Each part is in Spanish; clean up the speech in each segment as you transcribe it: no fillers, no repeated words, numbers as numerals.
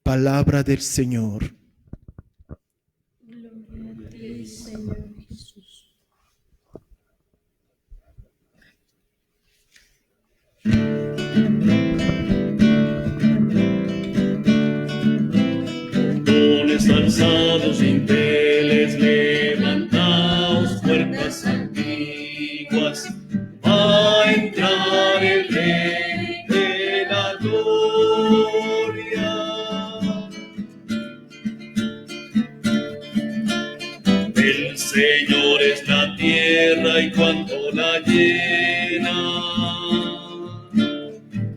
Palabra del Señor. Gloria a ti, Señor Jesús. Portones alzados, dinteles levantaos, puertas antiguas, va a entrar el Rey de la gloria. El Señor es la tierra y cuanto la llena.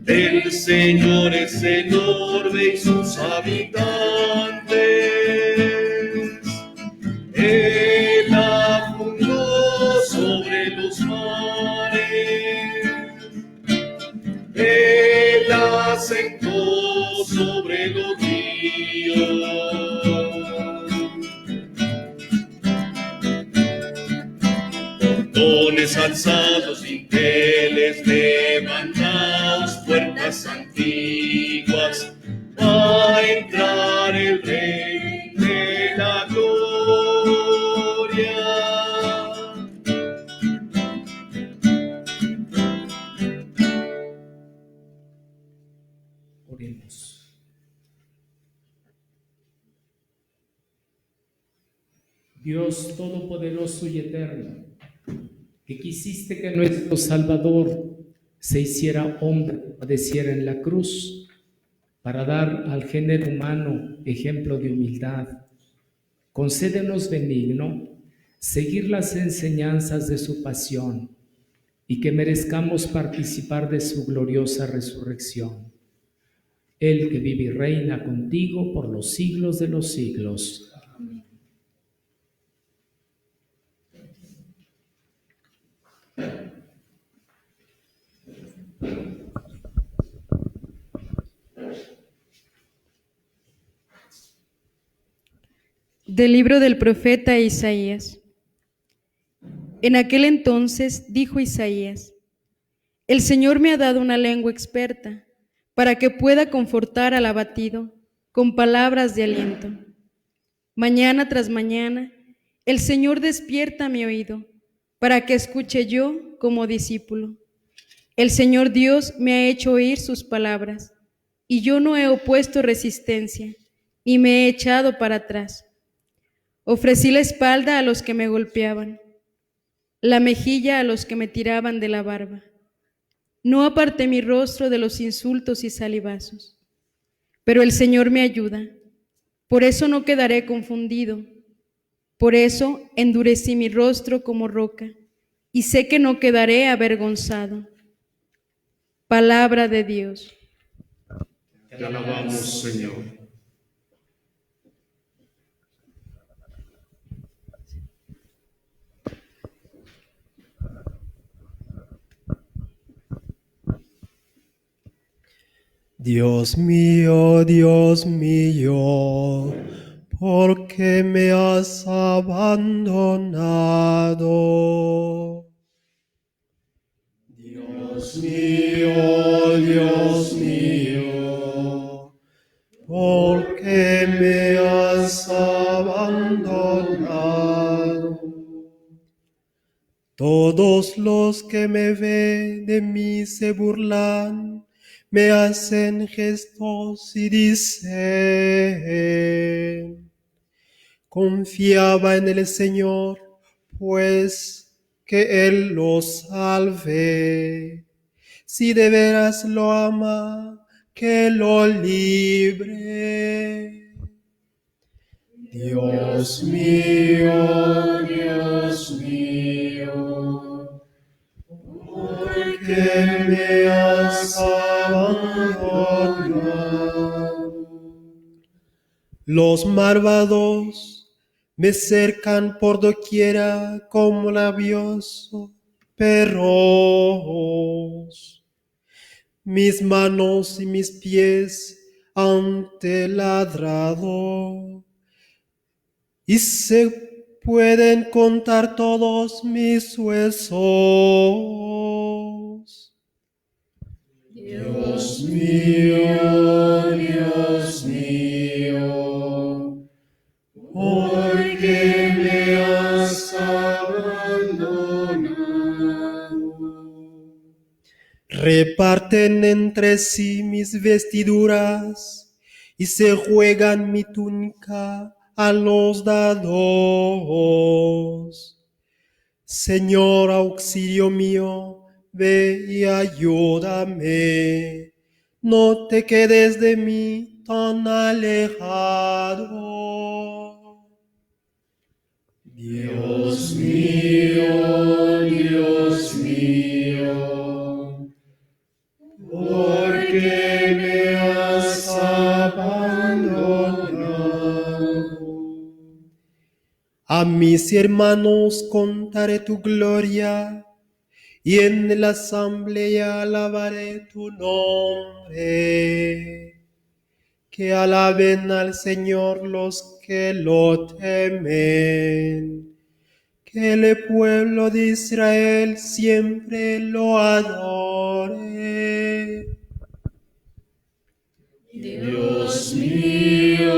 El Señor es el orbe y sus habitantes. Él la fundó sobre los mares. Él la asentó sobre los ríos. Portones alzados, dinteles levantaos, puertas antiguas, va a entrar el Rey de la gloria. Oremos. Dios Todopoderoso y Eterno, que quisiste que nuestro Salvador se hiciera hombre, padeciera en la cruz, para dar al género humano ejemplo de humildad, concédenos benigno seguir las enseñanzas de su pasión y que merezcamos participar de su gloriosa resurrección. Él que vive y reina contigo por los siglos de los siglos. Amén. Del libro del profeta Isaías. En aquel entonces dijo Isaías: El Señor me ha dado una lengua experta, para que pueda confortar al abatido con palabras de aliento. Mañana tras mañana, el Señor despierta mi oído, para que escuche yo como discípulo. El Señor Dios me ha hecho oír sus palabras, y yo no he opuesto resistencia, ni me he echado para atrás. Ofrecí la espalda a los que me golpeaban, la mejilla a los que me tiraban de la barba. No aparté mi rostro de los insultos y salivazos. Pero el Señor me ayuda, por eso no quedaré confundido. Por eso endurecí mi rostro como roca, y sé que no quedaré avergonzado. Palabra de Dios. Te alabamos, Señor. Dios mío, ¿por qué me has abandonado? Dios mío, ¿por qué me has abandonado? Todos los que me ven de mí se burlan, me hacen gestos y dicen: confiaba en el Señor, pues que Él lo salve. Si de veras lo ama, que lo libre. Dios mío, ¿por qué me has abandonado? Los malvados me cercan por doquiera como labiosos perros. Mis manos y mis pies han ladrado, y se pueden contar todos mis huesos. Dios mío, Reparten entre sí mis vestiduras y se juegan mi túnica a los dados. Señor, auxilio mío, ve y ayúdame. No te quedes de mí tan alejado. Dios mío, ¿por qué me has abandonado? A mis hermanos contaré tu gloria y en la asamblea alabaré tu nombre. Que alaben al Señor los que lo temen. Que el pueblo de Israel siempre lo adore. Dios mío,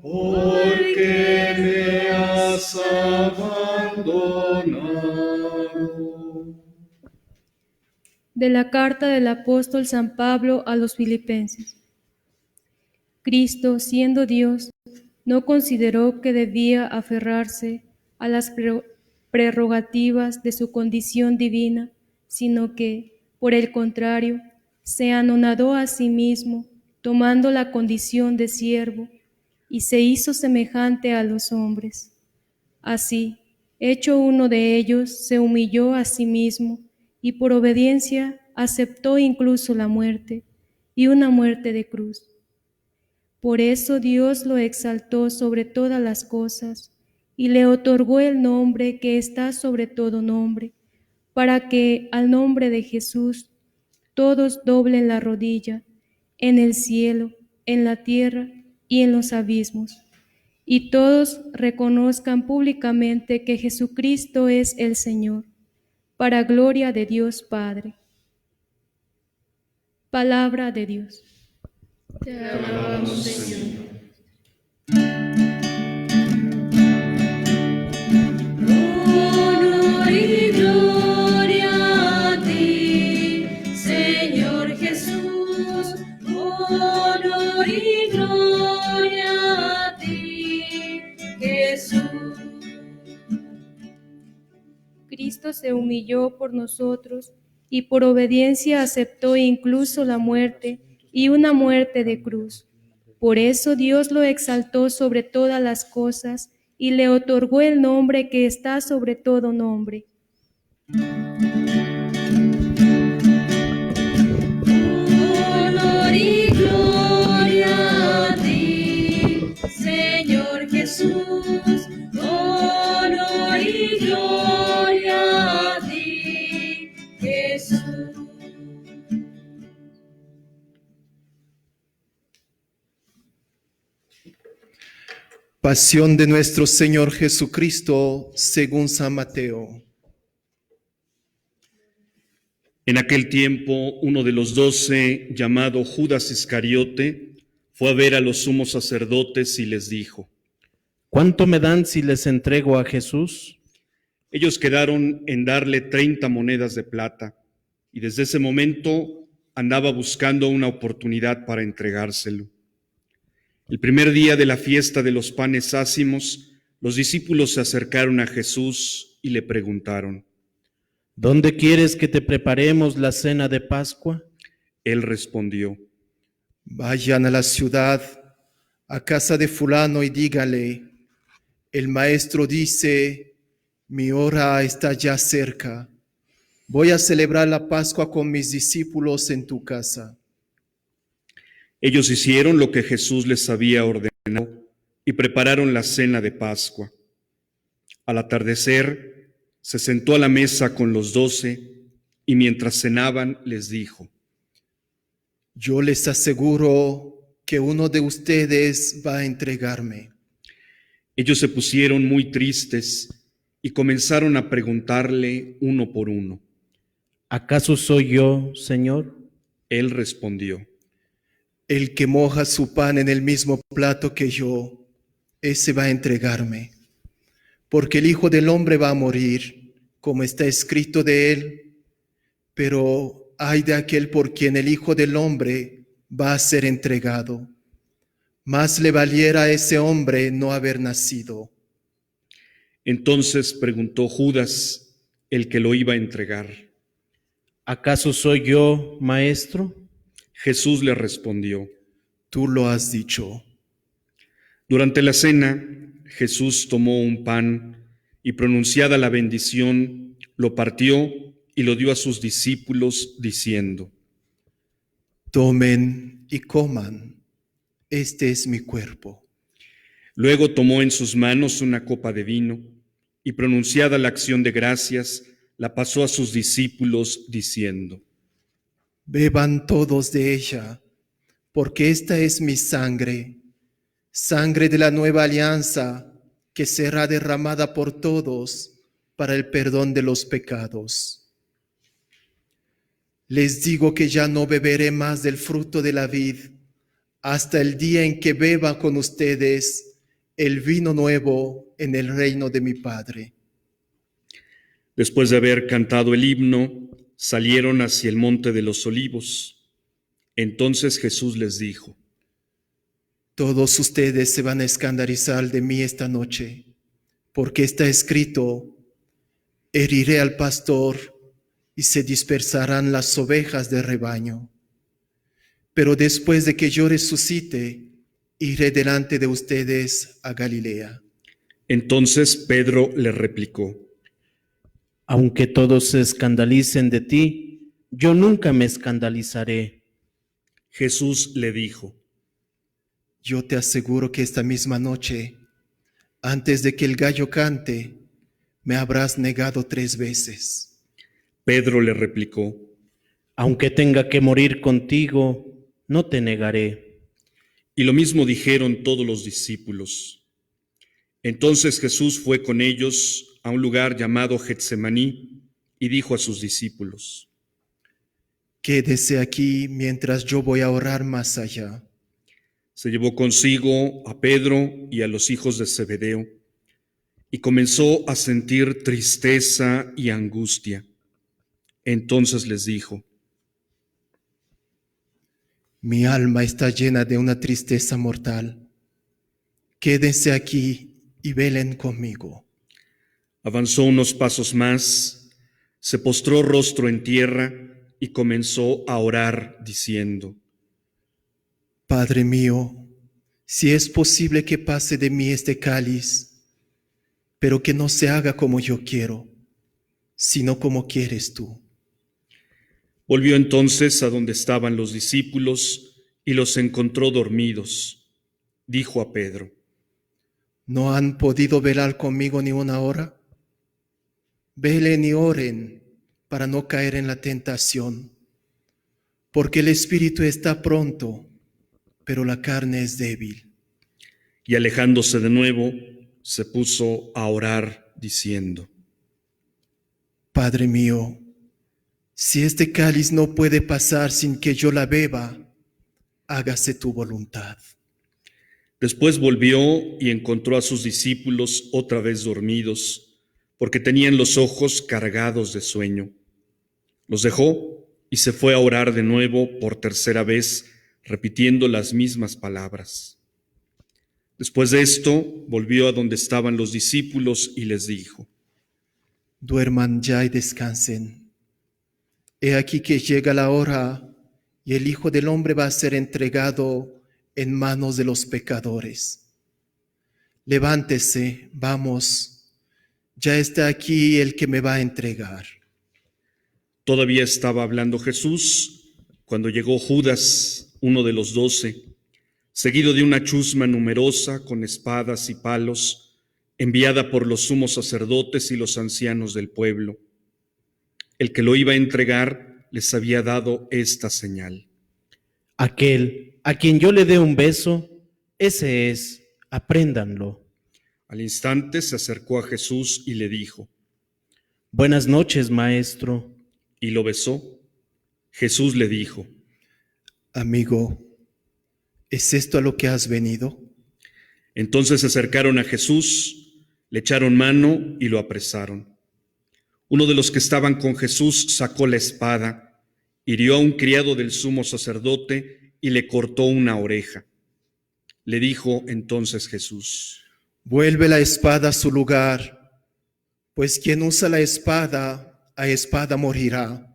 ¿por qué me has abandonado? De la carta del apóstol San Pablo a los Filipenses. Cristo, siendo Dios, no consideró que debía aferrarse a las prerrogativas de su condición divina, sino que, por el contrario, se anonadó a sí mismo, tomando la condición de siervo, y se hizo semejante a los hombres. Así, hecho uno de ellos, se humilló a sí mismo, y por obediencia aceptó incluso la muerte, y una muerte de cruz. Por eso Dios lo exaltó sobre todas las cosas, y le otorgó el nombre que está sobre todo nombre, para que al nombre de Jesús todos doblen la rodilla, en el cielo, en la tierra y en los abismos, y todos reconozcan públicamente que Jesucristo es el Señor, para gloria de Dios Padre. Palabra de Dios. Te alabamos, Señor. Honor y gloria a ti, Señor Jesús. Honor y gloria a ti, Jesús. Cristo se humilló por nosotros y por obediencia aceptó incluso la muerte y una muerte de cruz. Por eso Dios lo exaltó sobre todas las cosas y le otorgó el nombre que está sobre todo nombre. Honor y gloria a ti, Señor Jesús. Honor y gloria a ti, Jesús. Pasión de nuestro Señor Jesucristo según San Mateo. En aquel tiempo, uno de los 12, llamado Judas Iscariote, fue a ver a los sumos sacerdotes y les dijo: ¿Cuánto me dan si les entrego a Jesús? Ellos quedaron en darle 30 monedas de plata, y desde ese momento andaba buscando una oportunidad para entregárselo. El primer día de la fiesta de los panes ácimos, los discípulos se acercaron a Jesús y le preguntaron: ¿Dónde quieres que te preparemos la cena de Pascua? Él respondió: Vayan a la ciudad, a casa de fulano y dígale: el maestro dice, mi hora está ya cerca. Voy a celebrar la Pascua con mis discípulos en tu casa. Ellos hicieron lo que Jesús les había ordenado y prepararon la cena de Pascua. Al atardecer, se sentó a la mesa con los 12 y mientras cenaban les dijo: Yo les aseguro que uno de ustedes va a entregarme. Ellos se pusieron muy tristes y comenzaron a preguntarle uno por uno: ¿Acaso soy yo, Señor? Él respondió: El que moja su pan en el mismo plato que yo, ese va a entregarme. Porque el Hijo del Hombre va a morir, como está escrito de él, pero ay de aquel por quien el Hijo del Hombre va a ser entregado. Más le valiera a ese hombre no haber nacido. Entonces preguntó Judas, el que lo iba a entregar. ¿Acaso soy yo, maestro? Jesús le respondió. Tú lo has dicho. Durante la cena, Jesús tomó un pan y, pronunciada la bendición, lo partió y lo dio a sus discípulos, diciendo: Tomen y coman, este es mi cuerpo. Luego tomó en sus manos una copa de vino y, pronunciada la acción de gracias, la pasó a sus discípulos, diciendo: Beban todos de ella, porque esta es mi sangre, sangre de la nueva alianza, que será derramada por todos para el perdón de los pecados. Les digo que ya no beberé más del fruto de la vid, hasta el día en que beba con ustedes el vino nuevo en el reino de mi Padre. Después de haber cantado el himno, salieron hacia el monte de los olivos. Entonces Jesús les dijo: Todos ustedes se van a escandalizar de mí esta noche, porque está escrito: heriré al pastor y se dispersarán las ovejas del rebaño. Pero después de que yo resucite, iré delante de ustedes a Galilea. Entonces Pedro le replicó: Aunque todos se escandalicen de ti, yo nunca me escandalizaré. Jesús le dijo: Yo te aseguro que esta misma noche, antes de que el gallo cante, me habrás negado 3 veces. Pedro le replicó: Aunque tenga que morir contigo, no te negaré. Y lo mismo dijeron todos los discípulos. Entonces Jesús fue con ellos a un lugar llamado Getsemaní y dijo a sus discípulos: Quédese aquí mientras yo voy a orar más allá. Se llevó consigo a Pedro y a los hijos de Zebedeo y comenzó a sentir tristeza y angustia. Entonces les dijo: Mi alma está llena de una tristeza mortal. Quédense aquí y velen conmigo. Avanzó unos pasos más, se postró rostro en tierra y comenzó a orar diciendo: Padre mío, si es posible que pase de mí este cáliz, pero que no se haga como yo quiero, sino como quieres tú. Volvió entonces a donde estaban los discípulos y los encontró dormidos. Dijo a Pedro: ¿No han podido velar conmigo ni una hora? Velen y oren para no caer en la tentación, porque el espíritu está pronto, pero la carne es débil. Y alejándose de nuevo, se puso a orar diciendo: Padre mío, si este cáliz no puede pasar sin que yo la beba, hágase tu voluntad. Después volvió y encontró a sus discípulos otra vez dormidos, porque tenían los ojos cargados de sueño. Los dejó y se fue a orar de nuevo por tercera vez, repitiendo las mismas palabras. Después de esto, volvió a donde estaban los discípulos y les dijo: Duerman ya y descansen. He aquí que llega la hora y el Hijo del Hombre va a ser entregado en manos de los pecadores. Levántese, vamos, ya está aquí el que me va a entregar. Todavía estaba hablando Jesús cuando llegó Judas, uno de los 12, seguido de una chusma numerosa con espadas y palos, enviada por los sumos sacerdotes y los ancianos del pueblo. El que lo iba a entregar les había dado esta señal: Aquel a quien yo le dé un beso, ese es, apréndanlo. Al instante se acercó a Jesús y le dijo: Buenas noches, maestro. Y lo besó. Jesús le dijo: Amigo, ¿es esto a lo que has venido? Entonces se acercaron a Jesús, le echaron mano y lo apresaron. Uno de los que estaban con Jesús sacó la espada, hirió a un criado del sumo sacerdote y le cortó una oreja. Le dijo entonces Jesús: Vuelve la espada a su lugar, pues quien usa la espada, a espada morirá.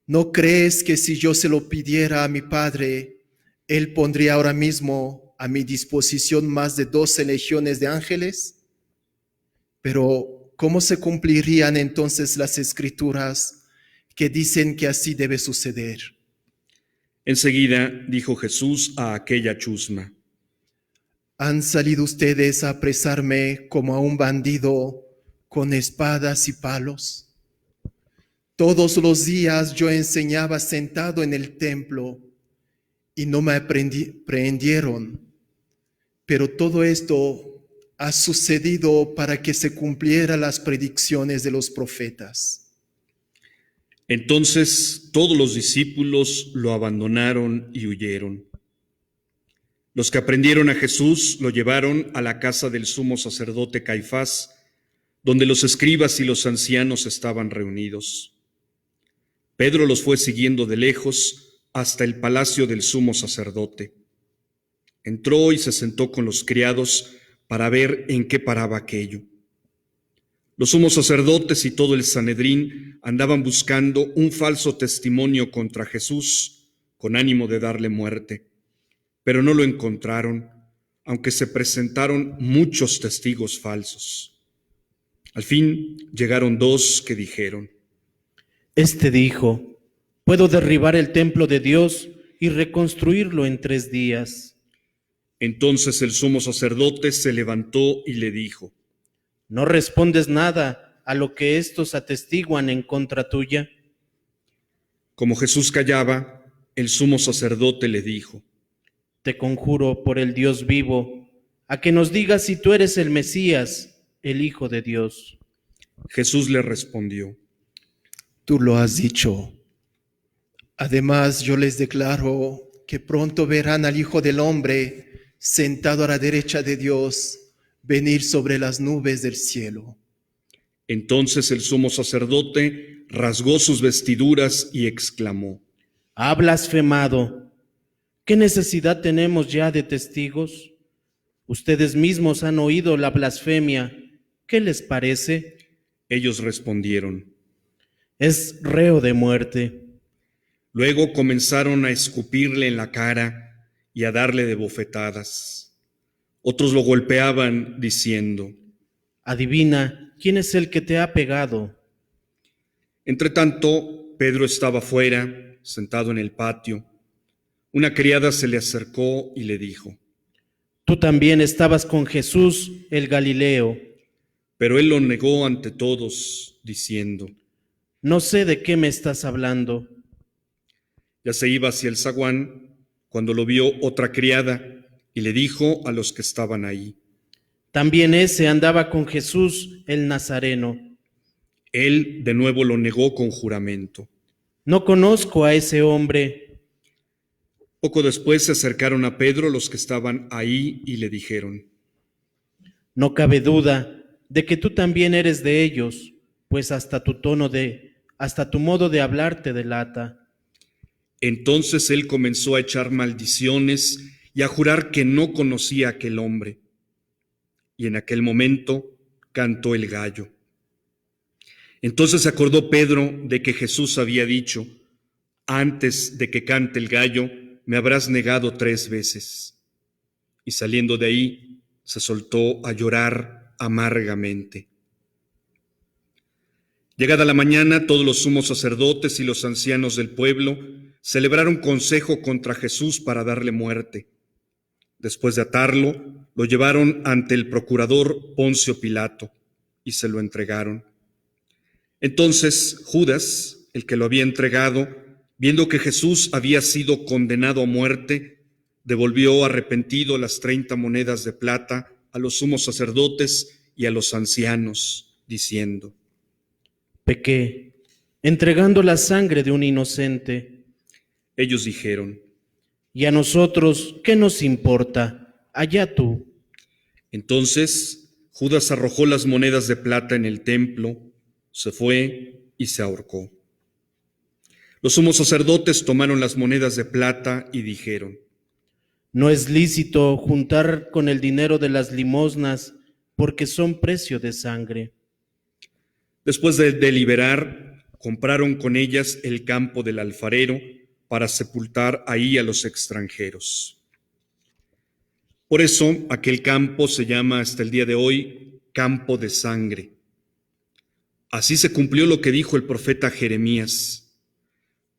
¿No crees que si yo se lo pidiera a mi Padre, Él pondría ahora mismo a mi disposición más de 12 legiones de ángeles? Pero, ¿cómo se cumplirían entonces las Escrituras que dicen que así debe suceder? Enseguida dijo Jesús a aquella chusma: ¿Han salido ustedes a apresarme como a un bandido con espadas y palos? Todos los días yo enseñaba sentado en el templo y no me prendieron. Pero todo esto ha sucedido para que se cumplieran las predicciones de los profetas. Entonces todos los discípulos lo abandonaron y huyeron. Los que aprendieron a Jesús lo llevaron a la casa del sumo sacerdote Caifás, donde los escribas y los ancianos estaban reunidos. Pedro los fue siguiendo de lejos hasta el palacio del sumo sacerdote. Entró y se sentó con los criados para ver en qué paraba aquello. Los sumos sacerdotes y todo el Sanedrín andaban buscando un falso testimonio contra Jesús con ánimo de darle muerte, pero no lo encontraron, aunque se presentaron muchos testigos falsos. Al fin llegaron dos que dijeron: Este dijo: puedo derribar el templo de Dios y reconstruirlo en 3 días. Entonces el sumo sacerdote se levantó y le dijo: ¿No respondes nada a lo que estos atestiguan en contra tuya? Como Jesús callaba, el sumo sacerdote le dijo: Te conjuro por el Dios vivo, a que nos digas si tú eres el Mesías, el Hijo de Dios. Jesús le respondió: Tú lo has dicho. Además, yo les declaro que pronto verán al Hijo del Hombre sentado a la derecha de Dios, venir sobre las nubes del cielo. Entonces el sumo sacerdote rasgó sus vestiduras y exclamó: Ha blasfemado. ¿Qué necesidad tenemos ya de testigos? Ustedes mismos han oído la blasfemia. ¿Qué les parece? Ellos respondieron: Es reo de muerte. Luego comenzaron a escupirle en la cara y a darle de bofetadas. Otros lo golpeaban diciendo: Adivina, ¿quién es el que te ha pegado? Entretanto, Pedro estaba fuera, sentado en el patio. Una criada se le acercó y le dijo: Tú también estabas con Jesús, el Galileo. Pero él lo negó ante todos, diciendo: No sé de qué me estás hablando. Ya se iba hacia el zaguán cuando lo vio otra criada y le dijo a los que estaban ahí: También ese andaba con Jesús, el Nazareno. Él de nuevo lo negó con juramento. No conozco a ese hombre. Poco después se acercaron a Pedro los que estaban ahí y le dijeron: No cabe duda de que tú también eres de ellos, pues hasta tu modo de hablar te delata. Entonces él comenzó a echar maldiciones y a jurar que no conocía a aquel hombre. Y en aquel momento cantó el gallo. Entonces se acordó Pedro de que Jesús había dicho: Antes de que cante el gallo, me habrás negado 3 veces. Y saliendo de ahí, se soltó a llorar amargamente. Llegada la mañana, todos los sumos sacerdotes y los ancianos del pueblo celebraron consejo contra Jesús para darle muerte. Después de atarlo, lo llevaron ante el procurador Poncio Pilato y se lo entregaron. Entonces Judas, el que lo había entregado, viendo que Jesús había sido condenado a muerte, devolvió arrepentido las 30 monedas de plata a los sumos sacerdotes y a los ancianos, diciendo: Pequé, entregando la sangre de un inocente. Ellos dijeron: ¿Y a nosotros qué nos importa? Allá tú. Entonces Judas arrojó las monedas de plata en el templo Se fue y se ahorcó. Los sumos sacerdotes tomaron las monedas de plata y dijeron: No es lícito juntar con el dinero de las limosnas, porque son precio de sangre. Después de deliberar, compraron con ellas el campo del alfarero para sepultar ahí a los extranjeros. Por eso aquel campo se llama hasta el día de hoy campo de sangre. Así se cumplió lo que dijo el profeta Jeremías.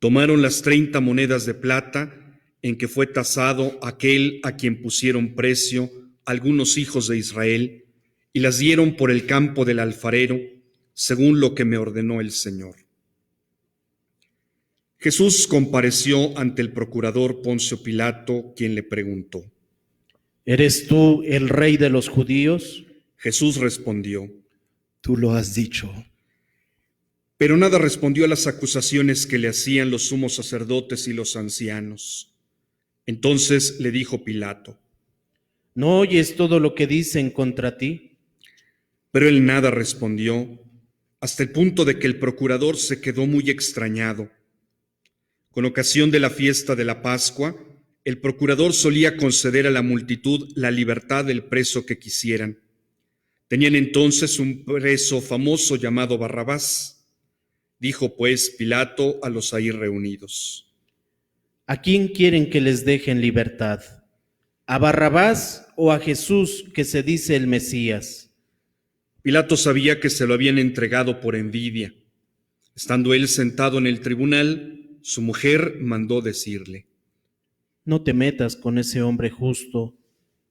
Tomaron las 30 monedas de plata en que fue tasado aquel a quien pusieron precio algunos hijos de Israel, y las dieron por el campo del alfarero, según lo que me ordenó el Señor. Jesús compareció ante el procurador Poncio Pilato, quien le preguntó: ¿Eres tú el rey de los judíos? Jesús respondió: Tú lo has dicho. Pero nada respondió a las acusaciones que le hacían los sumos sacerdotes y los ancianos. Entonces le dijo Pilato: ¿No oyes todo lo que dicen contra ti? Pero él nada respondió, hasta el punto de que el procurador se quedó muy extrañado. Con ocasión de la fiesta de la Pascua, el procurador solía conceder a la multitud la libertad del preso que quisieran. Tenían entonces un preso famoso llamado Barrabás. Dijo pues Pilato a los ahí reunidos: ¿A quién quieren que les dejen libertad? ¿A Barrabás o a Jesús, que se dice el Mesías? Pilato sabía que se lo habían entregado por envidia. Estando él sentado en el tribunal, su mujer mandó decirle: No te metas con ese hombre justo,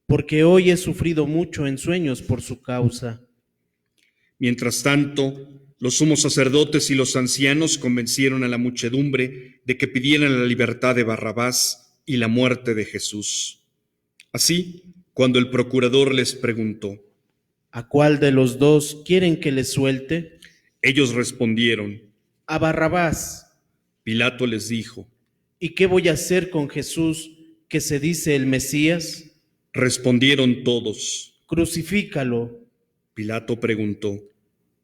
porque hoy he sufrido mucho en sueños por su causa. Mientras tanto, los sumos sacerdotes y los ancianos convencieron a la muchedumbre de que pidieran la libertad de Barrabás y la muerte de Jesús. Así, cuando el procurador les preguntó: ¿A cuál de los dos quieren que les suelte? Ellos respondieron: A Barrabás. Pilato les dijo: ¿Y qué voy a hacer con Jesús, que se dice el Mesías? Respondieron todos. Crucifícalo. Pilato preguntó: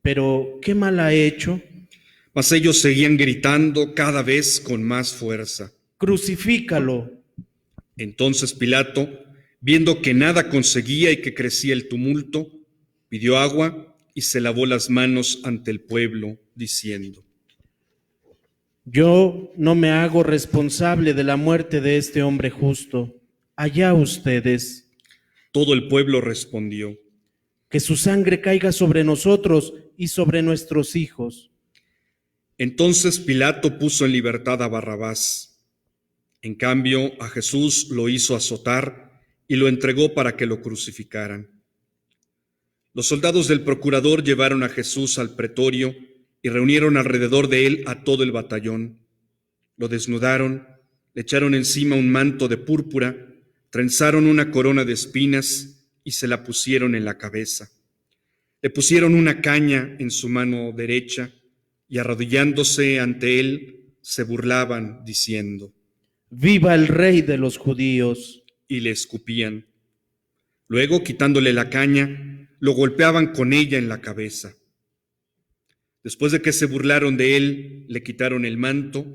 ¿Pero qué mal ha hecho? Mas ellos seguían gritando cada vez con más fuerza: Crucifícalo. Entonces Pilato, viendo que nada conseguía y que crecía el tumulto, pidió agua y se lavó las manos ante el pueblo, diciendo: Yo no me hago responsable de la muerte de este hombre justo. Allá ustedes. Todo el pueblo respondió: Que su sangre caiga sobre nosotros y sobre nuestros hijos. Entonces Pilato puso en libertad a Barrabás. En cambio, a Jesús lo hizo azotar y lo entregó para que lo crucificaran. Los soldados del procurador llevaron a Jesús al pretorio y reunieron alrededor de él a todo el batallón. Lo desnudaron, le echaron encima un manto de púrpura, trenzaron una corona de espinas y se la pusieron en la cabeza. Le pusieron una caña en su mano derecha y arrodillándose ante él se burlaban diciendo: ¡Viva el Rey de los judíos! Y le escupían. Luego, quitándole la caña, lo golpeaban con ella en la cabeza. Después de que se burlaron de él, le quitaron el manto,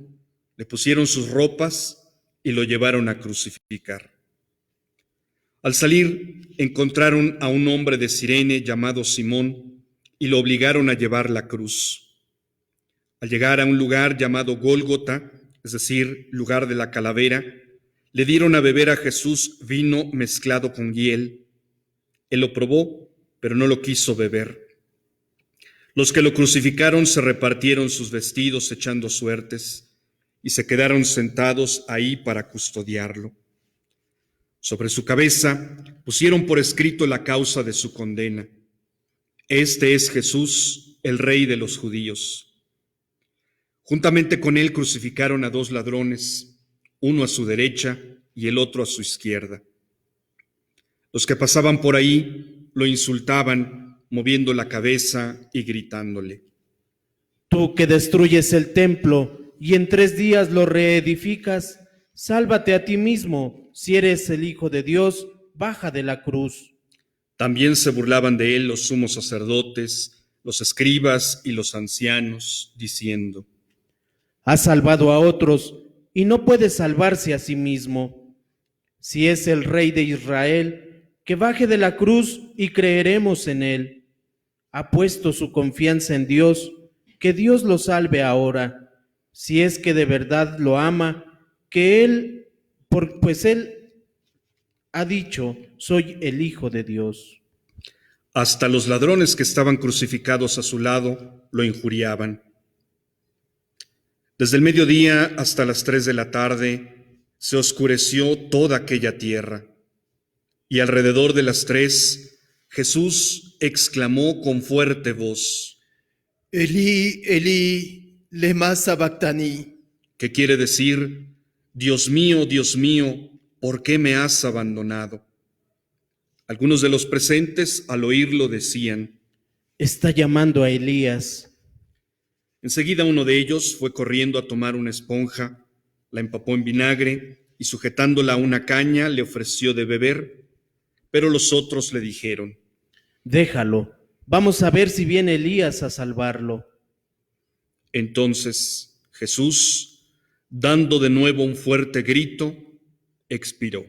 le pusieron sus ropas y lo llevaron a crucificar. Al salir, encontraron a un hombre de Cirene llamado Simón y lo obligaron a llevar la cruz. Al llegar a un lugar llamado Gólgota, es decir, lugar de la calavera, le dieron a beber a Jesús vino mezclado con hiel. Él lo probó, pero no lo quiso beber. Los que lo crucificaron se repartieron sus vestidos echando suertes y se quedaron sentados ahí para custodiarlo. Sobre su cabeza pusieron por escrito la causa de su condena: Este es Jesús, el Rey de los judíos. Juntamente con él crucificaron a 2 ladrones, uno a su derecha y el otro a su izquierda. Los que pasaban por ahí lo insultaban, moviendo la cabeza y gritándole: Tú que destruyes el templo y en 3 días lo reedificas, sálvate a ti mismo. Si eres el Hijo de Dios, baja de la cruz. También se burlaban de él los sumos sacerdotes, los escribas y los ancianos, diciendo: Ha salvado a otros y no puede salvarse a sí mismo. Si es el Rey de Israel, que baje de la cruz y creeremos en él. Ha puesto su confianza en Dios, que Dios lo salve ahora, si es que de verdad lo ama, pues él ha dicho: soy el Hijo de Dios. Hasta los ladrones que estaban crucificados a su lado lo injuriaban. Desde el mediodía hasta las 3 de la tarde se oscureció toda aquella tierra, y alrededor de las 3 Jesús exclamó con fuerte voz, Elí, Elí, lema sabactani, que quiere decir: Dios mío, ¿por qué me has abandonado? Algunos de los presentes al oírlo decían: Está llamando a Elías. Enseguida uno de ellos fue corriendo a tomar una esponja, la empapó en vinagre y sujetándola a una caña le ofreció de beber, pero los otros le dijeron: Déjalo, vamos a ver si viene Elías a salvarlo. Entonces Jesús, dando de nuevo un fuerte grito, expiró.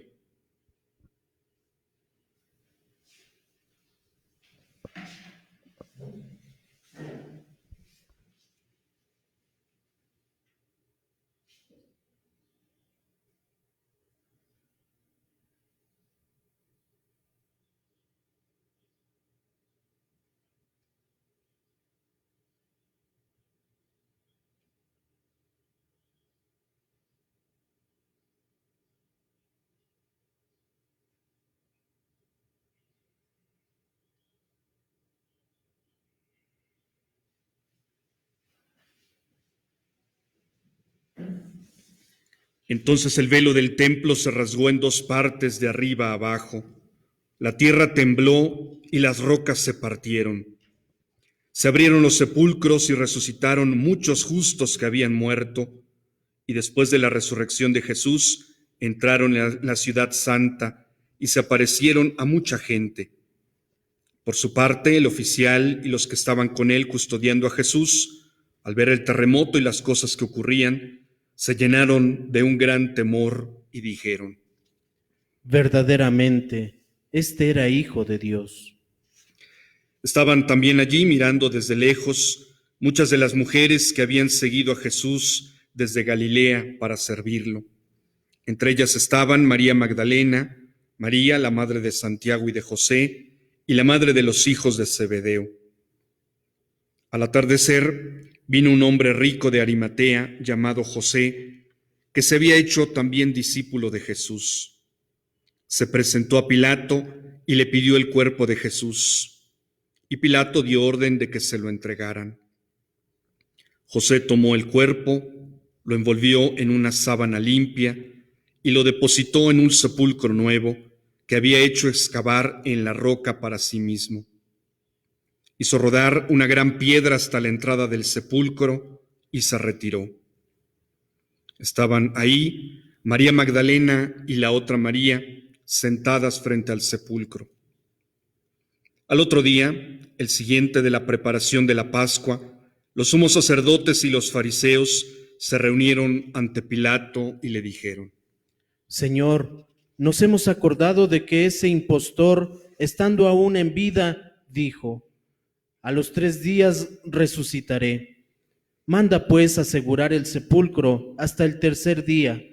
Entonces el velo del templo se rasgó en 2 partes de arriba a abajo. La tierra tembló y las rocas se partieron. Se abrieron los sepulcros y resucitaron muchos justos que habían muerto, y después de la resurrección de Jesús entraron en la ciudad santa y se aparecieron a mucha gente. Por su parte, el oficial y los que estaban con él custodiando a Jesús, al ver el terremoto y las cosas que ocurrían, se llenaron de un gran temor y dijeron: Verdaderamente, este era Hijo de Dios. Estaban también allí mirando desde lejos muchas de las mujeres que habían seguido a Jesús desde Galilea para servirlo. Entre ellas estaban María Magdalena, María, la madre de Santiago y de José, y la madre de los hijos de Zebedeo. Al atardecer, vino un hombre rico de Arimatea, llamado José, que se había hecho también discípulo de Jesús. Se presentó a Pilato y le pidió el cuerpo de Jesús, y Pilato dio orden de que se lo entregaran. José tomó el cuerpo, lo envolvió en una sábana limpia y lo depositó en un sepulcro nuevo que había hecho excavar en la roca para sí mismo. Hizo rodar una gran piedra hasta la entrada del sepulcro y se retiró. Estaban ahí María Magdalena y la otra María sentadas frente al sepulcro. Al otro día, el siguiente de la preparación de la Pascua, los sumos sacerdotes y los fariseos se reunieron ante Pilato y le dijeron: Señor, nos hemos acordado de que ese impostor, estando aún en vida, dijo: a los 3 días resucitaré. Manda pues asegurar el sepulcro hasta el 3er día,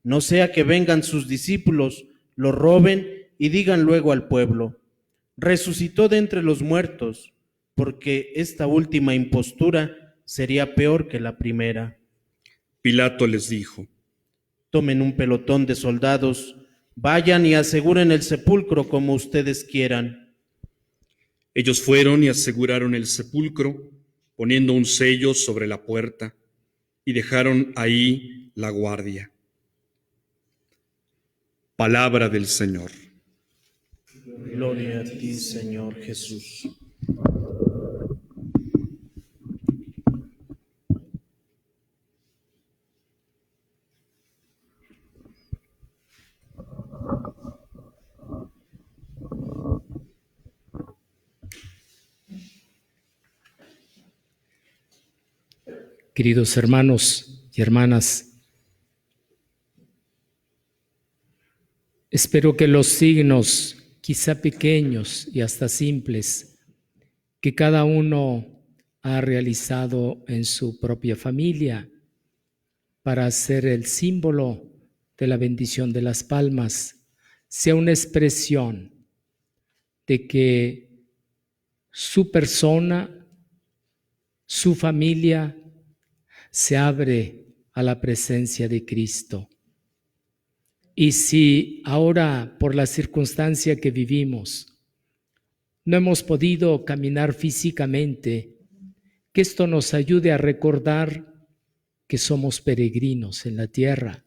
no sea que vengan sus discípulos, lo roben y digan luego al pueblo: resucitó de entre los muertos, porque esta última impostura sería peor que la primera. Pilato les dijo: Tomen un pelotón de soldados, vayan y aseguren el sepulcro como ustedes quieran. Ellos fueron y aseguraron el sepulcro, poniendo un sello sobre la puerta, y dejaron ahí la guardia. Palabra del Señor. Gloria a ti, Señor Jesús. Queridos hermanos y hermanas, espero que los signos, quizá pequeños y hasta simples, que cada uno ha realizado en su propia familia para hacer el símbolo de la bendición de las palmas, sea una expresión de que su persona, su familia, se abre a la presencia de Cristo. Y si ahora, por la circunstancia que vivimos, no hemos podido caminar físicamente, que esto nos ayude a recordar que somos peregrinos en la tierra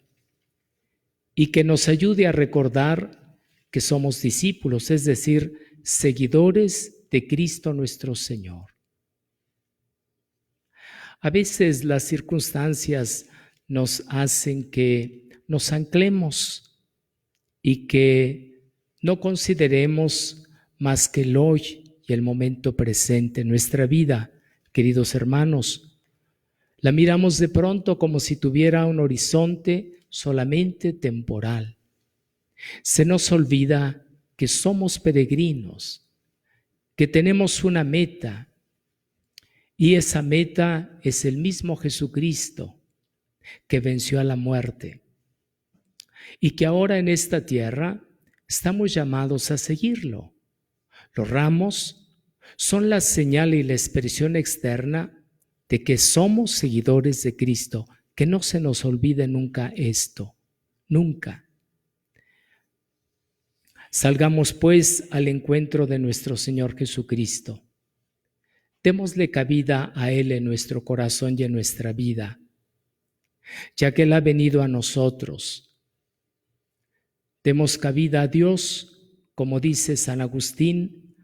y que nos ayude a recordar que somos discípulos, es decir, seguidores de Cristo nuestro Señor. A veces las circunstancias nos hacen que nos anclemos y que no consideremos más que el hoy y el momento presente en nuestra vida. Queridos hermanos, la miramos de pronto como si tuviera un horizonte solamente temporal. Se nos olvida que somos peregrinos, que tenemos una meta, y esa meta es el mismo Jesucristo que venció a la muerte y que ahora en esta tierra estamos llamados a seguirlo. Los ramos son la señal y la expresión externa de que somos seguidores de Cristo. Que no se nos olvide nunca esto, nunca. Salgamos pues al encuentro de nuestro Señor Jesucristo. Démosle cabida a Él en nuestro corazón y en nuestra vida, ya que Él ha venido a nosotros. Demos cabida a Dios, como dice San Agustín,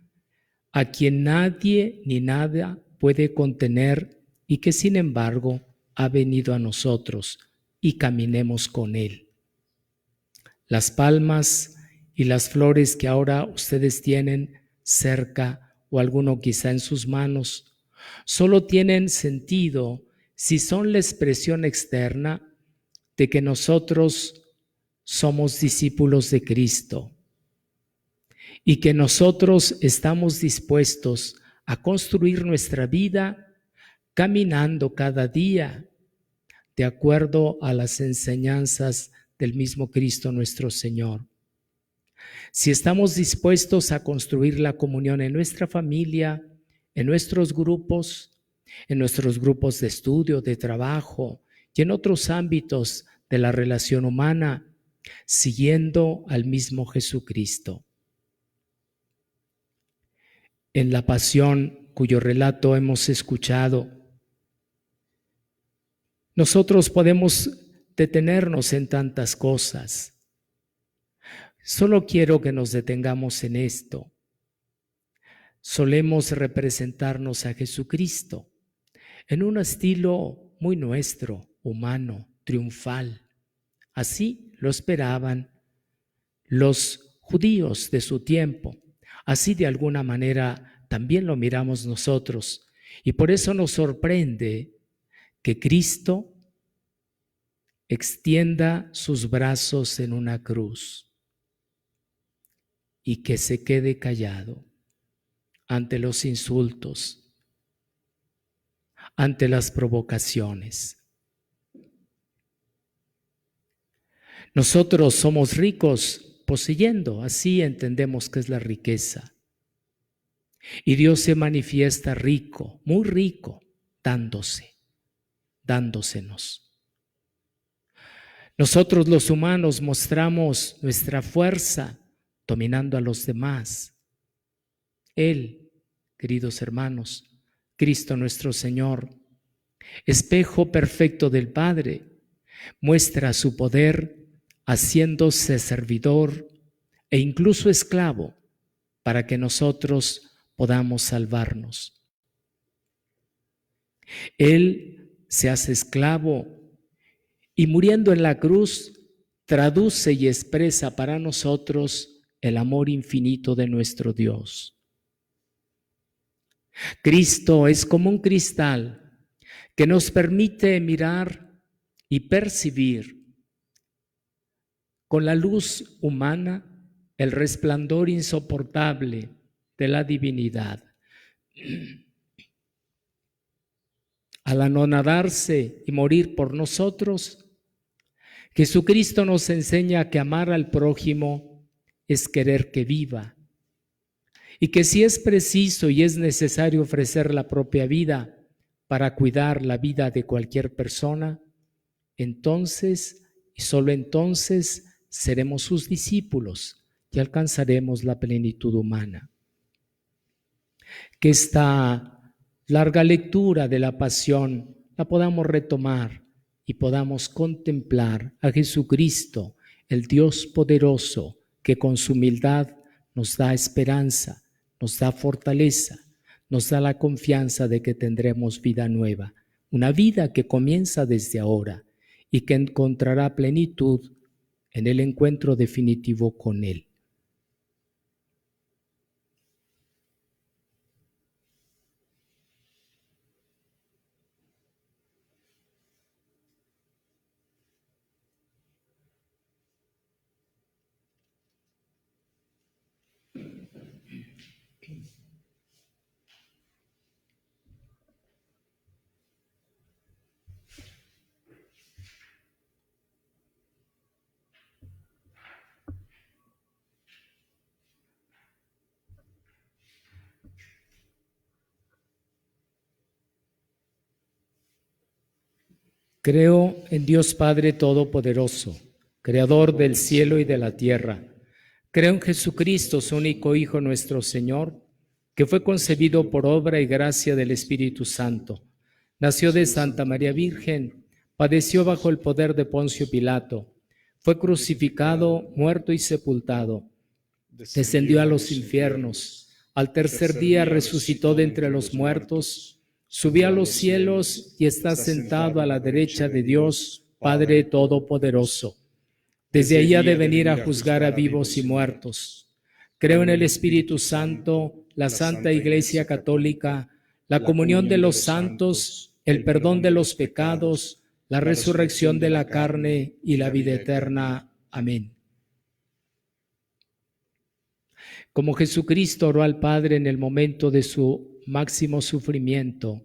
a quien nadie ni nada puede contener y que sin embargo ha venido a nosotros, y caminemos con Él. Las palmas y las flores que ahora ustedes tienen cerca o alguno quizá en sus manos, solo tienen sentido si son la expresión externa de que nosotros somos discípulos de Cristo y que nosotros estamos dispuestos a construir nuestra vida caminando cada día de acuerdo a las enseñanzas del mismo Cristo nuestro Señor. Si estamos dispuestos a construir la comunión en nuestra familia, en nuestros grupos de estudio, de trabajo y en otros ámbitos de la relación humana, siguiendo al mismo Jesucristo. En la Pasión, cuyo relato hemos escuchado, nosotros podemos detenernos en tantas cosas. Solo quiero que nos detengamos en esto. Solemos representarnos a Jesucristo en un estilo muy nuestro, humano, triunfal. Así lo esperaban los judíos de su tiempo. Así de alguna manera también lo miramos nosotros. Y por eso nos sorprende que Cristo extienda sus brazos en una cruz y que se quede callado ante los insultos, ante las provocaciones. Nosotros somos ricos poseyendo, así entendemos que es la riqueza. Y Dios se manifiesta rico, muy rico, dándosenos. Nosotros los humanos mostramos nuestra fuerza dominando a los demás. Él, queridos hermanos, Cristo nuestro Señor, espejo perfecto del Padre, muestra su poder haciéndose servidor e incluso esclavo para que nosotros podamos salvarnos. Él se hace esclavo y muriendo en la cruz traduce y expresa para nosotros el amor infinito de nuestro Dios. Cristo es como un cristal que nos permite mirar y percibir con la luz humana el resplandor insoportable de la divinidad. Al anonadarse y morir por nosotros, Jesucristo nos enseña que amar al prójimo es querer que viva, y que si es preciso y es necesario ofrecer la propia vida para cuidar la vida de cualquier persona, entonces y solo entonces seremos sus discípulos y alcanzaremos la plenitud humana. Que esta larga lectura de la pasión la podamos retomar y podamos contemplar a Jesucristo, el Dios poderoso, que con su humildad nos da esperanza, nos da fortaleza, nos da la confianza de que tendremos vida nueva, una vida que comienza desde ahora y que encontrará plenitud en el encuentro definitivo con Él. Creo en Dios Padre Todopoderoso, Creador del cielo y de la tierra. Creo en Jesucristo, su único Hijo, nuestro Señor, que fue concebido por obra y gracia del Espíritu Santo. Nació de Santa María Virgen, padeció bajo el poder de Poncio Pilato, fue crucificado, muerto y sepultado. Descendió a los infiernos, al tercer día resucitó de entre los muertos, subió a los cielos y está sentado a la derecha de Dios, Padre Todopoderoso. Desde allí ha de venir a juzgar a vivos y muertos. Creo en el Espíritu Santo, la Santa Iglesia Católica, la comunión de los santos, el perdón de los pecados, la resurrección de la carne y la vida eterna. Amén. Como Jesucristo oró al Padre en el momento de su máximo sufrimiento,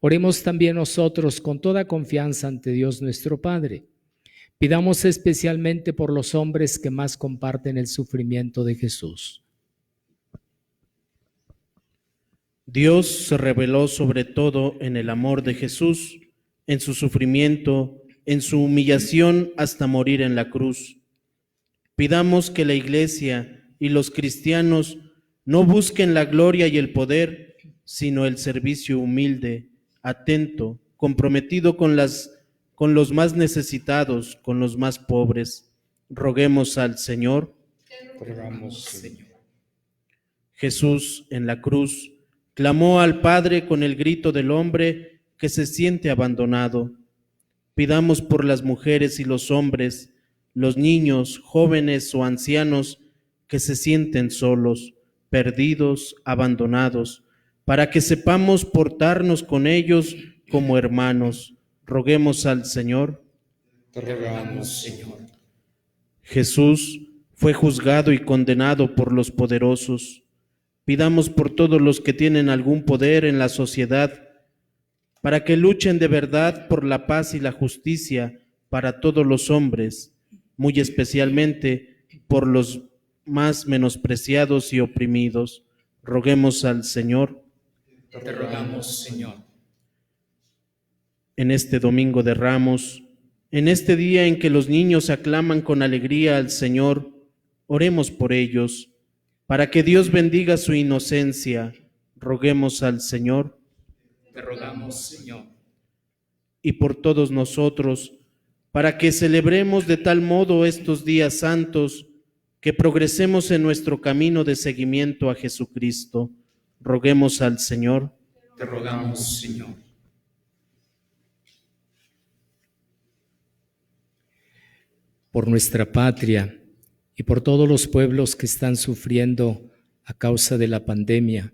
oremos también nosotros con toda confianza ante Dios nuestro Padre. Pidamos especialmente por los hombres que más comparten el sufrimiento de Jesús. Dios se reveló sobre todo en el amor de Jesús, en su sufrimiento, en su humillación hasta morir en la cruz. Pidamos que la Iglesia y los cristianos no busquen la gloria y el poder, sino el servicio humilde, atento, comprometido con los más necesitados, con los más pobres. Roguemos al Señor. Rogamos, Señor. Jesús en la cruz clamó al Padre con el grito del hombre que se siente abandonado. Pidamos por las mujeres y los hombres, los niños, jóvenes o ancianos que se sienten solos, perdidos, abandonados, para que sepamos portarnos con ellos como hermanos. Roguemos al Señor. Te rogamos, Señor. Jesús fue juzgado y condenado por los poderosos. Pidamos por todos los que tienen algún poder en la sociedad, para que luchen de verdad por la paz y la justicia para todos los hombres, muy especialmente por los más menospreciados y oprimidos. Roguemos al Señor. Te rogamos, Señor. En este Domingo de Ramos, en este día en que los niños aclaman con alegría al Señor, oremos por ellos, para que Dios bendiga su inocencia. Roguemos al Señor. Te rogamos, Señor. Y por todos nosotros, para que celebremos de tal modo estos días santos, que progresemos en nuestro camino de seguimiento a Jesucristo. Roguemos al Señor. Te rogamos, Señor. Por nuestra patria y por todos los pueblos que están sufriendo a causa de la pandemia,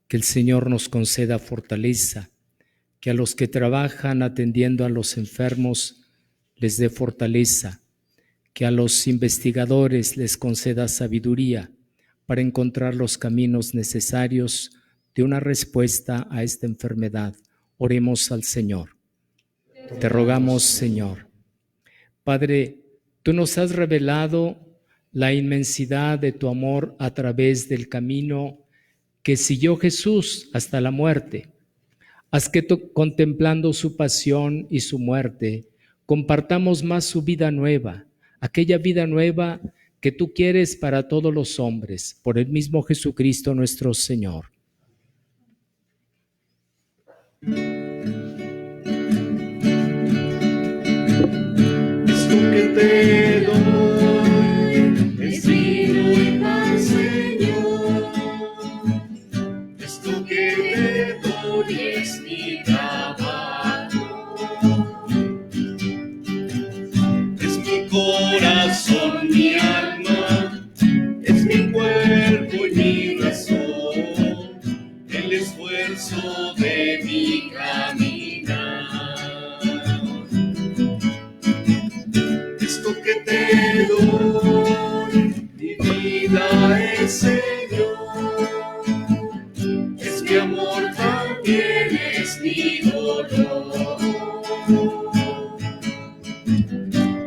que el Señor nos conceda fortaleza, que a los que trabajan atendiendo a los enfermos les dé fortaleza, que a los investigadores les conceda sabiduría para encontrar los caminos necesarios de una respuesta a esta enfermedad. Oremos al Señor. Te rogamos, Señor. Padre, tú nos has revelado la inmensidad de tu amor a través del camino que siguió Jesús hasta la muerte. Haz que contemplando su pasión y su muerte, compartamos más su vida nueva, aquella vida nueva que tú quieres para todos los hombres, por el mismo Jesucristo nuestro Señor. Esto que te doy es vino y pan, Señor. Esto que te doy es mi trabajo. Es mi corazón, mi alma, es mi cuerpo y mi razón, el esfuerzo de mi caminar. Esto que te doy, mi vida es, Señor, es mi amor, también es mi dolor.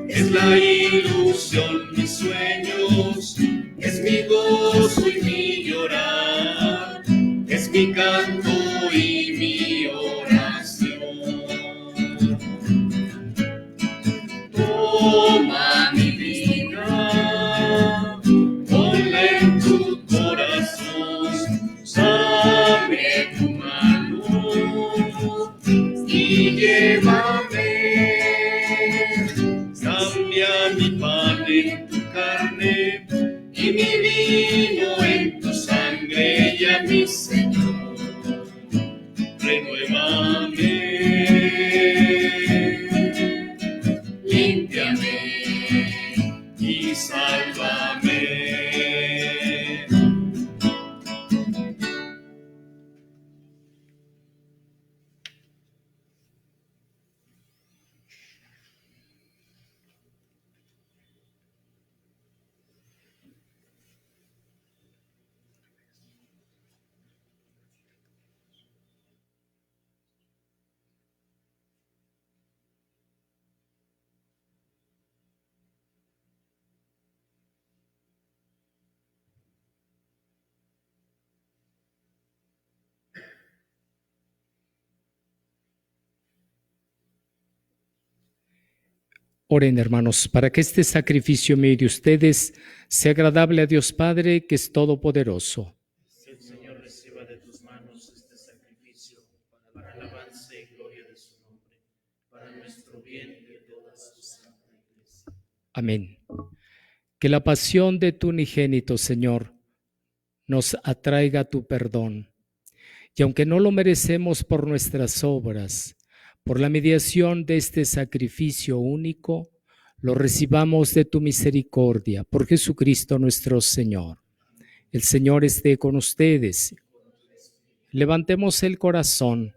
Es la ilusión, mis sueños, es mi gozo y mi llorar, es mi canto y mi oración. Toma mi vida, ponla en tu corazón, dame tu mano y llévame. Cambia mi pan en tu carne y mi vino en tu sangre, y a mi Señor, renuévame, límpiame y sálvame. Oren, hermanos, para que este sacrificio mío de ustedes sea agradable a Dios Padre, que es todopoderoso. Que el Señor reciba de tus manos este sacrificio para alabanza y gloria de su nombre, para nuestro bien y de toda su santa Iglesia. Amén. Que la pasión de tu unigénito, Señor, nos atraiga a tu perdón. Y aunque no lo merecemos por nuestras obras, por la mediación de este sacrificio único, lo recibamos de tu misericordia, por Jesucristo nuestro Señor. El Señor esté con ustedes. Levantemos el corazón.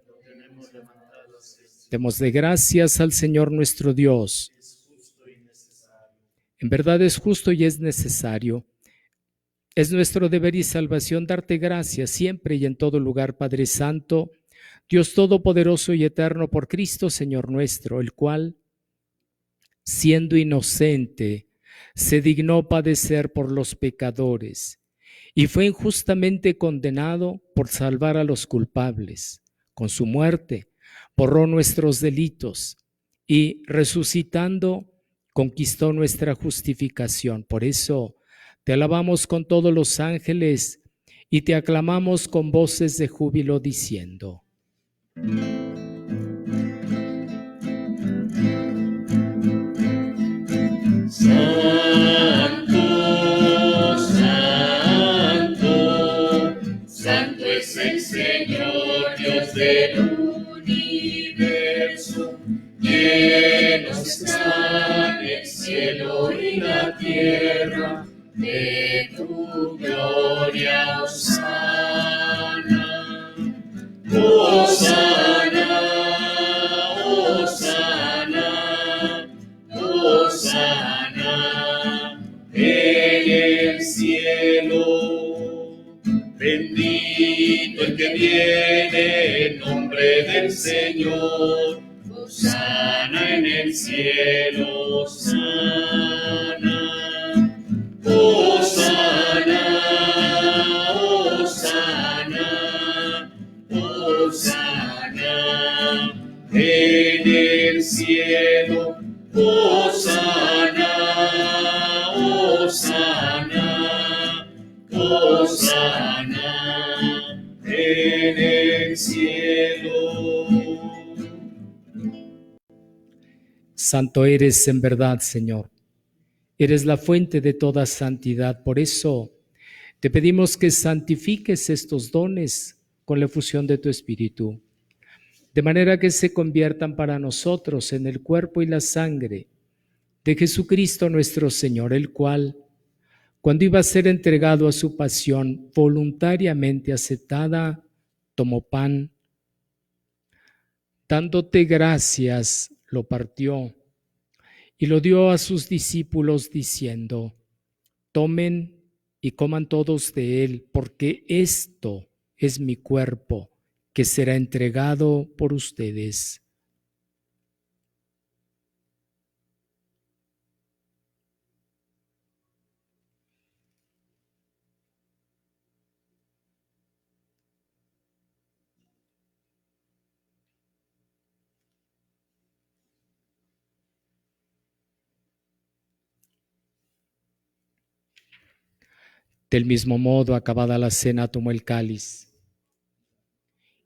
Demos de gracias al Señor nuestro Dios. En verdad es justo y es necesario. Es nuestro deber y salvación darte gracias siempre y en todo lugar, Padre Santo, Dios Todopoderoso y Eterno, por Cristo Señor nuestro, el cual, siendo inocente, se dignó padecer por los pecadores y fue injustamente condenado por salvar a los culpables. Con su muerte borró nuestros delitos y, resucitando, conquistó nuestra justificación. Por eso te alabamos con todos los ángeles y te aclamamos con voces de júbilo diciendo: Santo, santo, santo es el Señor, Dios del universo. Llenos están el cielo y la tierra de tu gloria, Hosana, Hosana. viene en nombre del Señor. Hosana en el cielo, Hosana. Hosana, Hosana, Hosana en el cielo. Hosana, Hosana, Hosana en el cielo. Santo eres en verdad, Señor. Eres la fuente de toda santidad. Por eso te pedimos que santifiques estos dones con la efusión de tu Espíritu, de manera que se conviertan para nosotros en el cuerpo y la sangre de Jesucristo nuestro Señor, el cual, cuando iba a ser entregado a su pasión voluntariamente aceptada, tomó pan, dándote gracias, lo partió y lo dio a sus discípulos diciendo: tomen y coman todos de él, porque esto es mi cuerpo, que será entregado por ustedes. Del mismo modo, acabada la cena, tomó el cáliz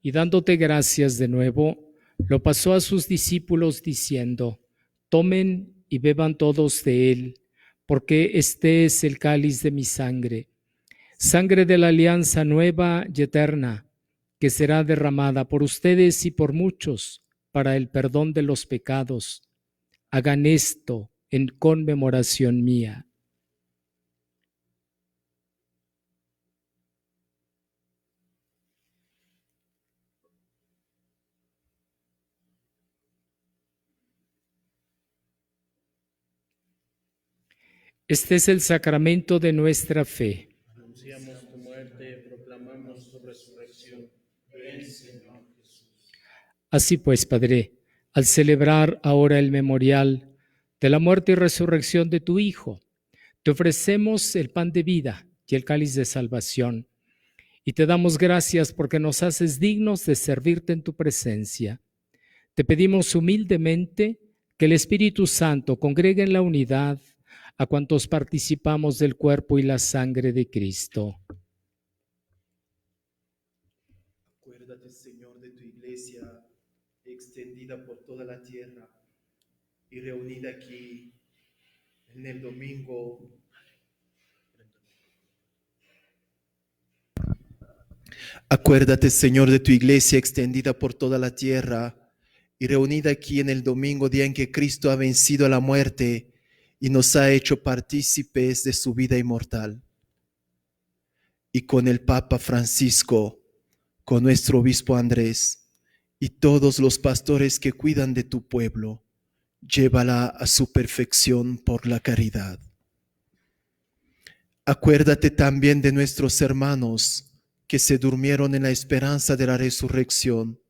y dándote gracias de nuevo, lo pasó a sus discípulos diciendo: tomen y beban todos de él, porque este es el cáliz de mi sangre, sangre de la alianza nueva y eterna, que será derramada por ustedes y por muchos para el perdón de los pecados. Hagan esto en conmemoración mía. Este es el sacramento de nuestra fe. Anunciamos tu muerte, proclamamos tu resurrección. Ven, Señor Jesús. Así pues, Padre, al celebrar ahora el memorial de la muerte y resurrección de tu Hijo, te ofrecemos el pan de vida y el cáliz de salvación, y te damos gracias porque nos haces dignos de servirte en tu presencia. Te pedimos humildemente que el Espíritu Santo congregue en la unidad a cuantos participamos del cuerpo y la sangre de Cristo. Acuérdate, Señor, de tu iglesia extendida por toda la tierra y reunida aquí en el domingo. Acuérdate, Señor, de tu iglesia extendida por toda la tierra y reunida aquí en el domingo, día en que Cristo ha vencido a la muerte y nos ha hecho partícipes de su vida inmortal. Y con el Papa Francisco, con nuestro obispo Andrés y todos los pastores que cuidan de tu pueblo, llévala a su perfección por la caridad. Acuérdate también de nuestros hermanos que se durmieron en la esperanza de la resurrección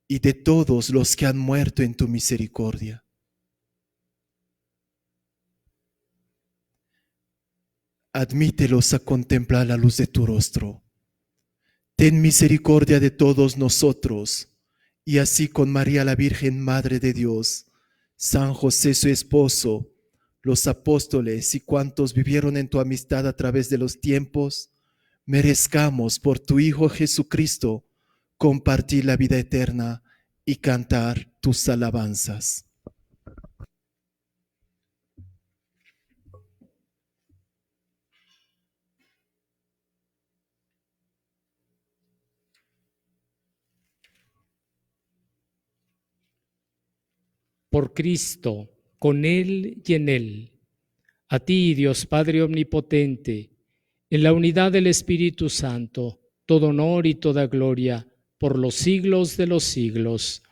y de todos los que han muerto en tu misericordia. Admítelos a contemplar la luz de tu rostro. Ten misericordia de todos nosotros, y así con María la Virgen, Madre de Dios, San José su esposo, los apóstoles y cuantos vivieron en tu amistad a través de los tiempos, merezcamos por tu Hijo Jesucristo compartir la vida eterna y cantar tus alabanzas. Por Cristo, con Él y en Él, a ti, Dios Padre Omnipotente, en la unidad del Espíritu Santo, todo honor y toda gloria por los siglos de los siglos.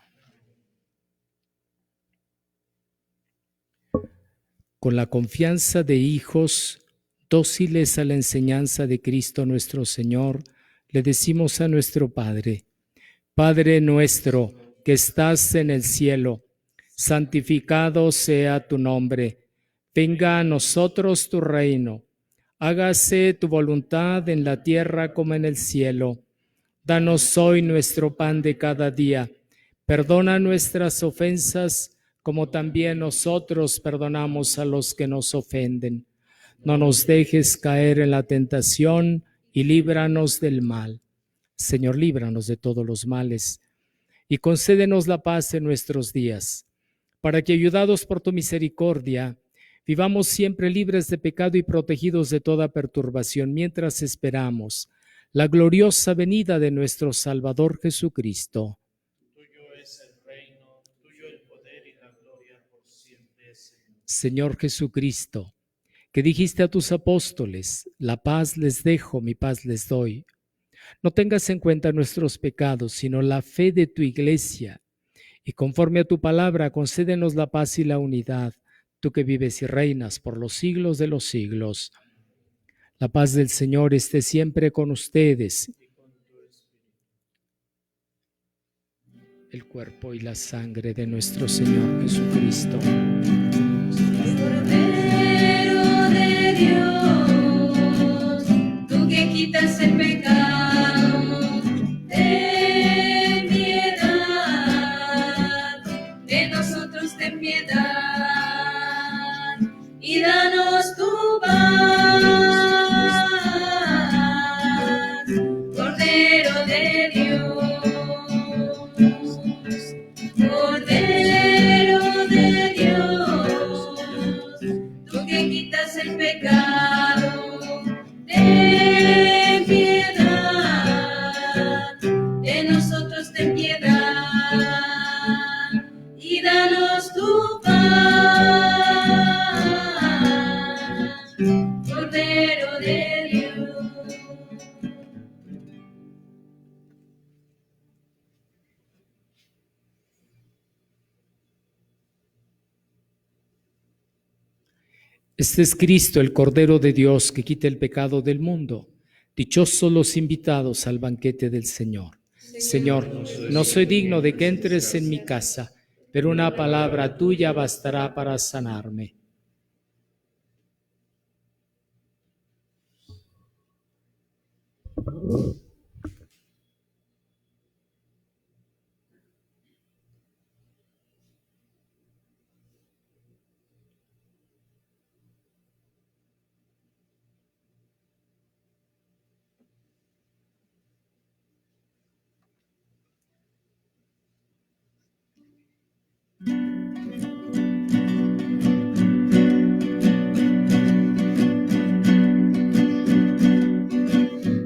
Con la confianza de hijos, dóciles a la enseñanza de Cristo nuestro Señor, le decimos a nuestro Padre: Padre nuestro que estás en el cielo, santificado sea tu nombre. Venga a nosotros tu reino. Hágase tu voluntad en la tierra como en el cielo. Danos hoy nuestro pan de cada día. Perdona nuestras ofensas, como también nosotros perdonamos a los que nos ofenden. No nos dejes caer en la tentación y líbranos del mal. Señor, líbranos de todos los males y concédenos la paz en nuestros días, para que, ayudados por tu misericordia, vivamos siempre libres de pecado y protegidos de toda perturbación, mientras esperamos la gloriosa venida de nuestro Salvador Jesucristo. Tuyo es el reino, tuyo el poder y la gloria por siempre, Señor. Señor Jesucristo, que dijiste a tus apóstoles: la paz les dejo, mi paz les doy. No tengas en cuenta nuestros pecados, sino la fe de tu Iglesia. Y conforme a tu palabra, concédenos la paz y la unidad, tú que vives y reinas por los siglos de los siglos. La paz del Señor esté siempre con ustedes. El cuerpo y la sangre de nuestro Señor Jesucristo. Cordero de Dios, tú que quitas el pecado, ten piedad, de nosotros ten piedad, y danos tu paz. Cordero de Dios, Cordero de Dios, tú que quitas el pecado, ten piedad, de nosotros ten piedad, y danos tu paz. Cordero de Dios. Este es Cristo, el Cordero de Dios, que quita el pecado del mundo. Dichosos los invitados al banquete del Señor. Señor, no soy digno de que entres en mi casa, pero una palabra tuya bastará para sanarme.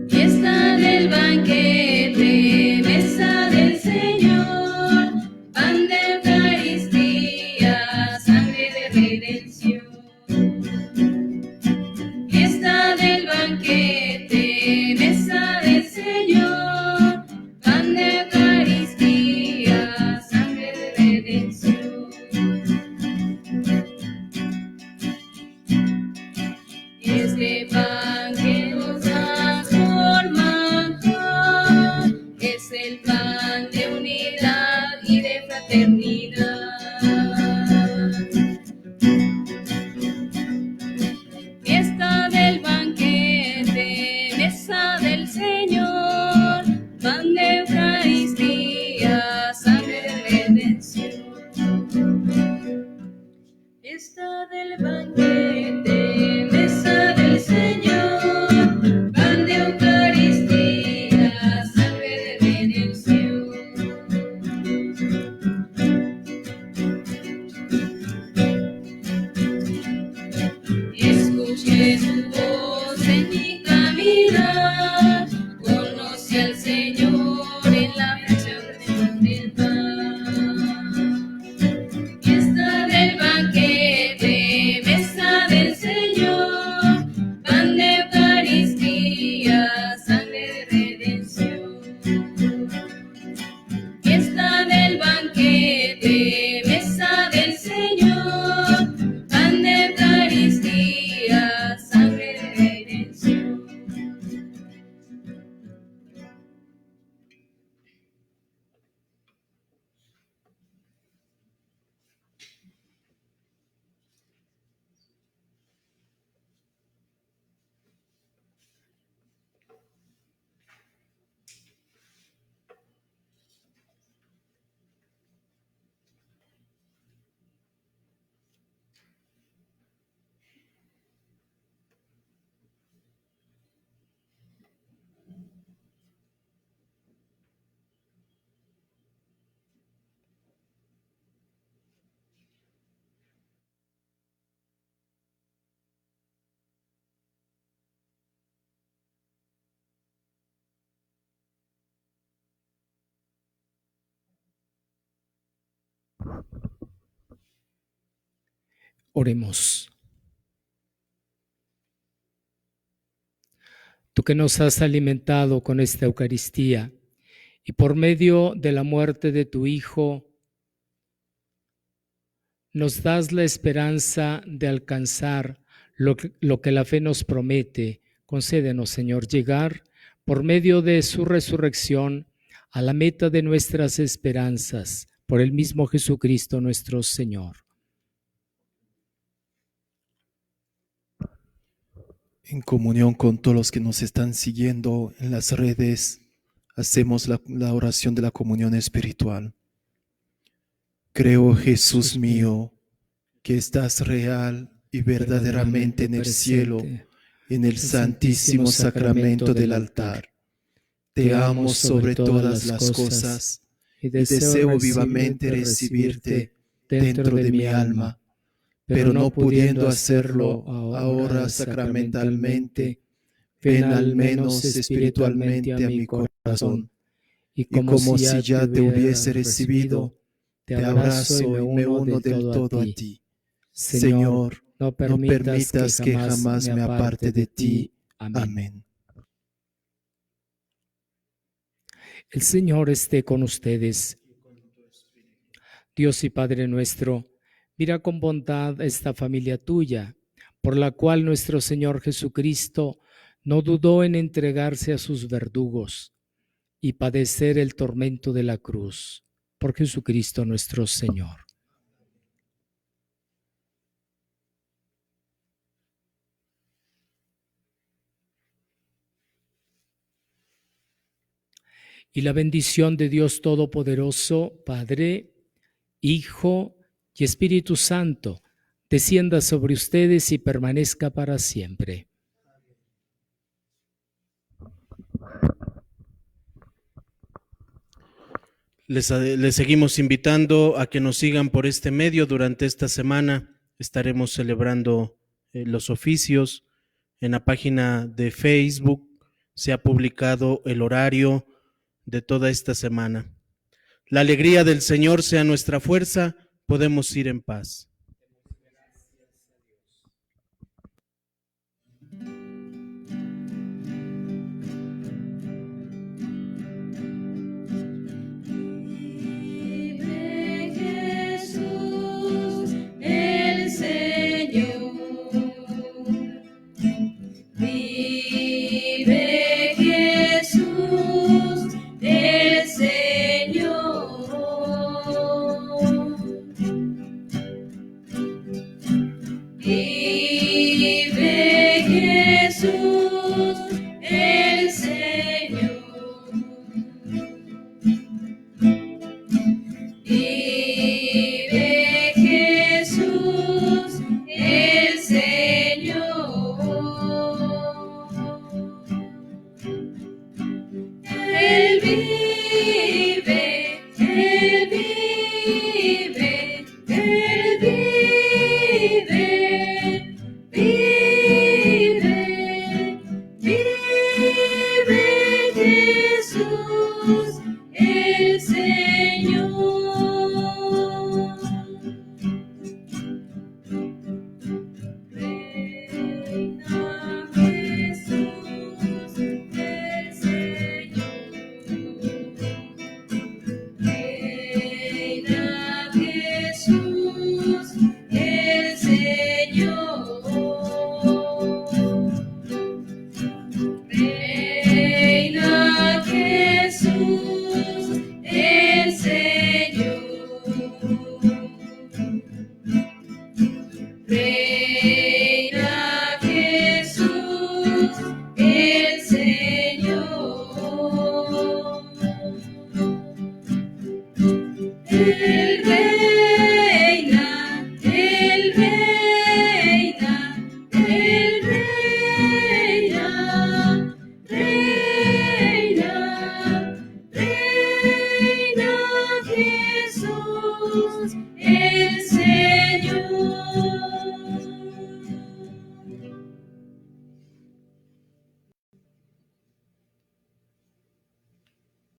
Fiesta del Oremos. Tú que nos has alimentado con esta Eucaristía y por medio de la muerte de tu Hijo, nos das la esperanza de alcanzar lo que la fe nos promete. Concédenos, Señor, llegar por medio de su resurrección a la meta de nuestras esperanzas, por el mismo Jesucristo nuestro Señor. En comunión con todos los que nos están siguiendo en las redes, hacemos la oración de la comunión espiritual. Creo, Jesús mío, que estás real y verdaderamente en el cielo, en el santísimo sacramento del altar. Te amo sobre todas las cosas y deseo vivamente recibirte dentro de mi alma, pero no pudiendo hacerlo ahora sacramentalmente, ven al menos espiritualmente a mi corazón. Y como si ya te hubiese recibido, te abrazo y me uno del todo a ti. Señor, no permitas que jamás me aparte de ti. Amén. El Señor esté con ustedes. Dios y Padre nuestro, mira con bondad esta familia tuya, por la cual nuestro Señor Jesucristo no dudó en entregarse a sus verdugos y padecer el tormento de la cruz. Por Jesucristo nuestro Señor. Y la bendición de Dios Todopoderoso, Padre, Hijo y Espíritu Santo, descienda sobre ustedes y permanezca para siempre. Les seguimos invitando a que nos sigan por este medio. Durante esta semana estaremos celebrando los oficios. En la página de Facebook se ha publicado el horario de toda esta semana. La alegría del Señor sea nuestra fuerza. Podemos ir en paz.